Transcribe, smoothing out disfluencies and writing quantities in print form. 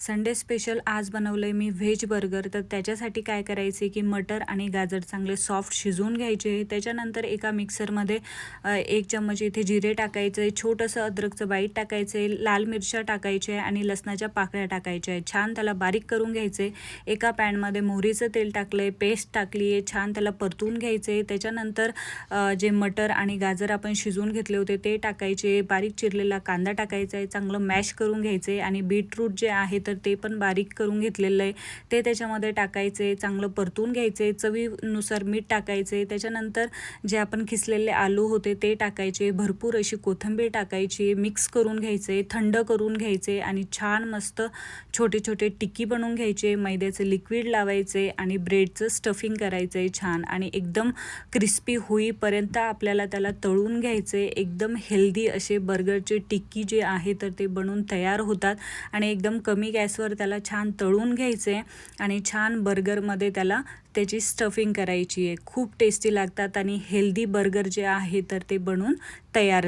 Sunday special आज बनवलं आहे मी व्हेज बर्गर. तर त्याच्यासाठी काय करायचे की मटर आणि गाजर चांगले सॉफ्ट शिजवून घ्यायचे. त्याच्यानंतर एका मिक्सरमध्ये 1 चम्मच इथे जिरे टाकायचे, छोटंसं अद्रकचं बाईट टाकायचे, लाल मिरच्या टाकायचे आणि लसणाच्या पाकळ्या टाकायच्या. छान त्याला बारीक करून घ्यायचे. एका पॅनमध्ये मोहरीचं तेल टाकलं आहे, पेस्ट टाकली आहे, छान त्याला परतून घ्यायचे. त्याच्यानंतर जे मटर आणि गाजर आपण शिजवून घेतले होते ते टाकायचे, बारीक चिरलेला कांदा टाकायचा आहे, चांगलं मॅश करून घ्यायचे आणि बीटरूट जे आहे तर ते पण बारीक करून घेतलेलं आहे ते त्याच्यामध्ये टाकायचे, चांगलं परतून घ्यायचे. चवीनुसार मीठ टाकायचे. त्याच्यानंतर जे आपण खिसलेले आलू होते ते टाकायचे, भरपूर अशी कोथिंबीर टाकायची, मिक्स करून घ्यायचे, थंड करून घ्यायचे आणि छान मस्त छोटे छोटे टिक्की बनवून घ्यायचे. मैद्याचं लिक्विड लावायचे आणि ब्रेडचं स्टफिंग करायचं आहे छान आणि एकदम क्रिस्पी होईपर्यंत आपल्याला त्याला तळून घ्यायचे. एकदम हेल्दी असे बर्गरचे टिक्की जे आहे तर ते बनवून तयार होतात आणि एकदम कमी गॅसवर त्याला छान तळून घ्यायचे आणि छान बर्गरमध्ये त्याची स्टफिंग करायची आहे. खूप टेस्टी लागतात आणि हेल्दी बर्गर जे आहे तर ते बनवून तयार